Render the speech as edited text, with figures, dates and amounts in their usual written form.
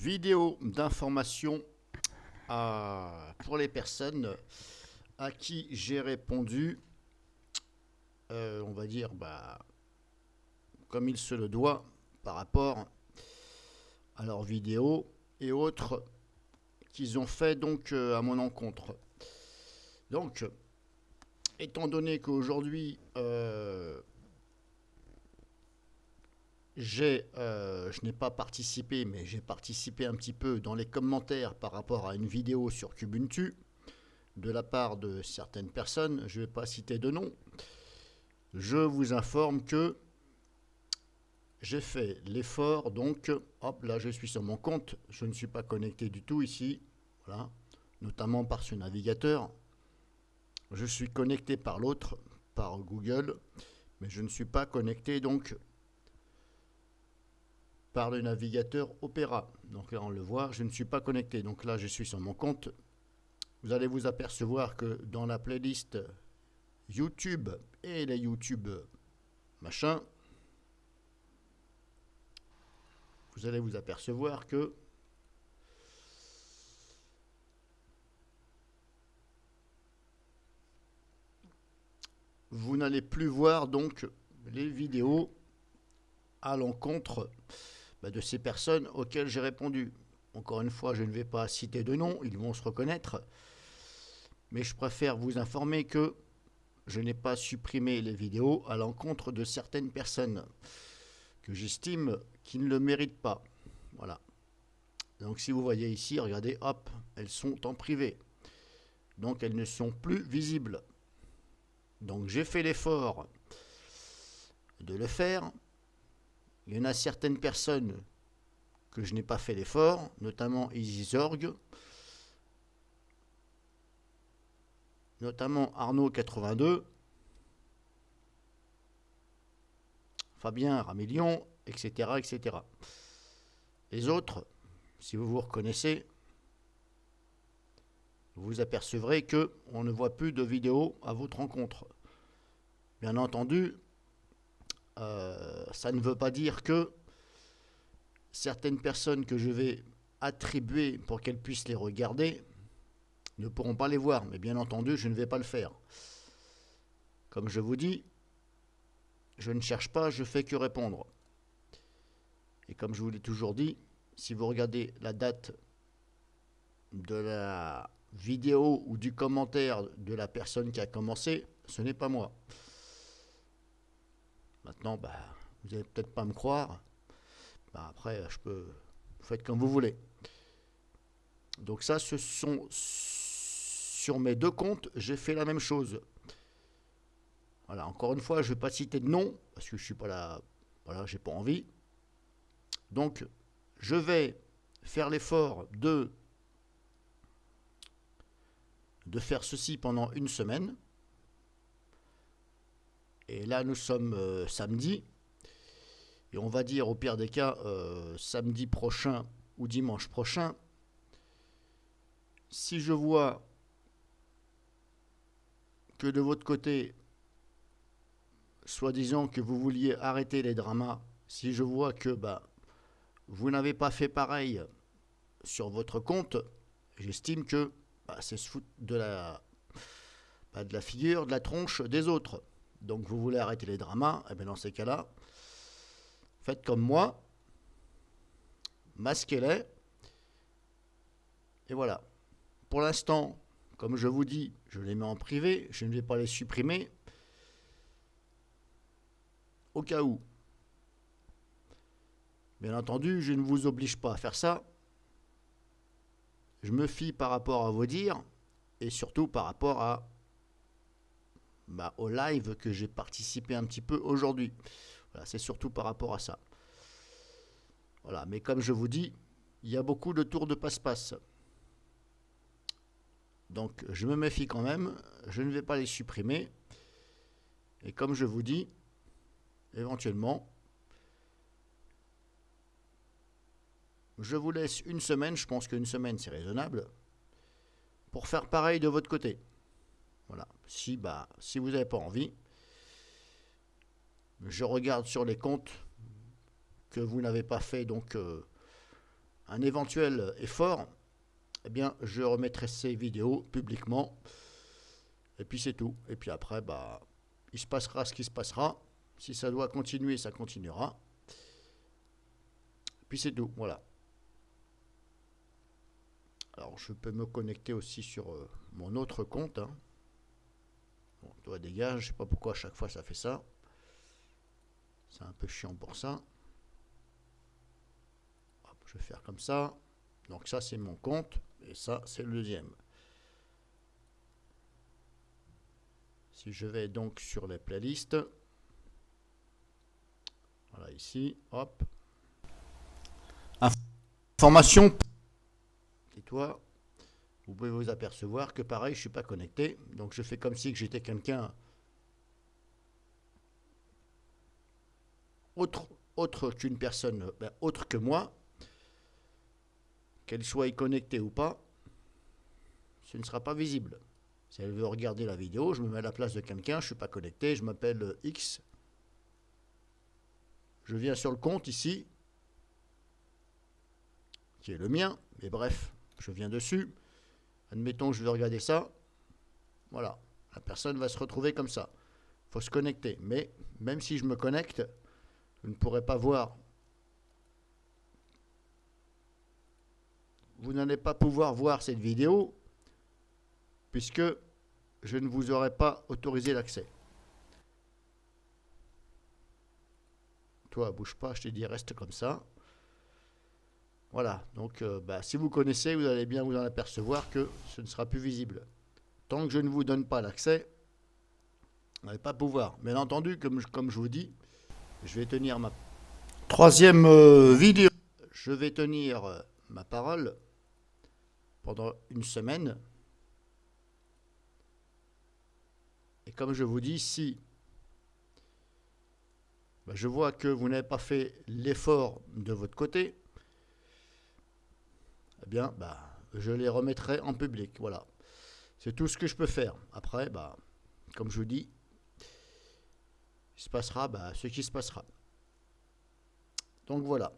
vidéo d'information pour les personnes à qui j'ai répondu, on va dire, comme il se le doit par rapport à leurs vidéos et autres qu'ils ont fait donc à mon encontre. Donc, étant donné qu'aujourd'hui je n'ai pas participé, mais j'ai participé un petit peu dans les commentaires par rapport à une vidéo sur Kubuntu de la part de certaines personnes, je ne vais pas citer de nom. Je vous informe que j'ai fait l'effort, donc hop, là je suis sur mon compte, je ne suis pas connecté du tout ici, voilà, notamment par ce navigateur. Je suis connecté par l'autre, par Google, mais je ne suis pas connecté donc par le navigateur Opera. Donc là on le voit, je ne suis pas connecté. Donc là je suis sur mon compte. Vous allez vous apercevoir que dans la playlist YouTube et les YouTube machin, vous allez vous apercevoir que vous n'allez plus voir donc les vidéos à l'encontre de ces personnes auxquelles j'ai répondu. Encore une fois, je ne vais pas citer de nom, ils vont se reconnaître, mais je préfère vous informer que je n'ai pas supprimé les vidéos à l'encontre de certaines personnes que j'estime qui ne le méritent pas. Voilà. Donc si vous voyez ici, regardez, hop, elles sont en privé. Donc elles ne sont plus visibles. Donc j'ai fait l'effort de le faire. Il y en a certaines personnes que je n'ai pas fait l'effort, notamment EasyZorg, notamment Arnaud82, Fabien Ramillion, etc., etc. Les autres, si vous vous reconnaissez, vous apercevrez qu'on ne voit plus de vidéos à votre rencontre. Bien entendu, ça ne veut pas dire que certaines personnes que je vais attribuer pour qu'elles puissent les regarder ne pourront pas les voir. Mais bien entendu, je ne vais pas le faire. Comme je vous dis, je ne cherche pas, je fais que répondre. Et comme je vous l'ai toujours dit, si vous regardez la date de la vidéo ou du commentaire de la personne qui a commencé, ce n'est pas moi. Maintenant, vous n'allez peut-être pas me croire. Après, vous faites comme vous voulez. Donc ça, ce sont sur mes deux comptes, j'ai fait la même chose. Voilà, encore une fois, je ne vais pas citer de nom, parce que je suis pas là, voilà, j'ai pas envie. Donc, je vais faire l'effort de faire ceci pendant une semaine. Et là, nous sommes samedi. Et on va dire, au pire des cas, samedi prochain ou dimanche prochain, si je vois que de votre côté, soi-disant que vous vouliez arrêter les dramas, si je vois que vous n'avez pas fait pareil sur votre compte, j'estime que c'est se foutre de la figure, de la tronche des autres. Donc vous voulez arrêter les dramas, et bien dans ces cas-là, faites comme moi, masquez-les, et voilà. Pour l'instant, comme je vous dis, je les mets en privé, je ne vais pas les supprimer, au cas où. Bien entendu, je ne vous oblige pas à faire ça. Je me fie par rapport à vos dires, et surtout par rapport au live que j'ai participé un petit peu aujourd'hui. Voilà, c'est surtout par rapport à ça. Voilà, mais comme je vous dis, il y a beaucoup de tours de passe-passe. Donc je me méfie quand même, je ne vais pas les supprimer. Et comme je vous dis, éventuellement, je vous laisse une semaine, je pense qu'une semaine c'est raisonnable, pour faire pareil de votre côté. Voilà, si vous n'avez pas envie, je regarde sur les comptes que vous n'avez pas fait donc un éventuel effort, eh bien, je remettrai ces vidéos publiquement. Et puis c'est tout. Et puis après, bah, il se passera ce qui se passera. Si ça doit continuer, ça continuera. Et puis c'est tout. Voilà. Alors, je peux me connecter aussi sur mon autre compte. Hein. Bon, toi, dégage. Je sais pas pourquoi à chaque fois ça fait ça. C'est un peu chiant pour ça. Hop, je vais faire comme ça. Donc ça, c'est mon compte. Et ça, c'est le deuxième. Si je vais donc sur les playlists. Voilà, ici. Hop. Information. Et toi, vous pouvez vous apercevoir que pareil, je ne suis pas connecté. Donc je fais comme si j'étais quelqu'un autre qu'une personne, autre que moi, qu'elle soit connectée ou pas, ce ne sera pas visible. Si elle veut regarder la vidéo, je me mets à la place de quelqu'un, je ne suis pas connecté, je m'appelle X. Je viens sur le compte ici, qui est le mien, mais bref, je viens dessus. Admettons que je vais regarder ça. Voilà, la personne va se retrouver comme ça. Il faut se connecter. Mais même si je me connecte, vous ne pourrez pas voir. Vous n'allez pas pouvoir voir cette vidéo puisque je ne vous aurai pas autorisé l'accès. Toi, bouge pas, je te dis reste comme ça. Voilà, donc si vous connaissez, vous allez bien vous en apercevoir que ce ne sera plus visible. Tant que je ne vous donne pas l'accès, vous n'allez pas pouvoir. Bien entendu, comme je vous dis, je vais tenir ma troisième vidéo. Je vais tenir ma parole pendant une semaine. Et comme je vous dis, si je vois que vous n'avez pas fait l'effort de votre côté, eh bien, je les remettrai en public. Voilà. C'est tout ce que je peux faire. Après, comme je vous dis, il se passera ce qui se passera. Donc voilà.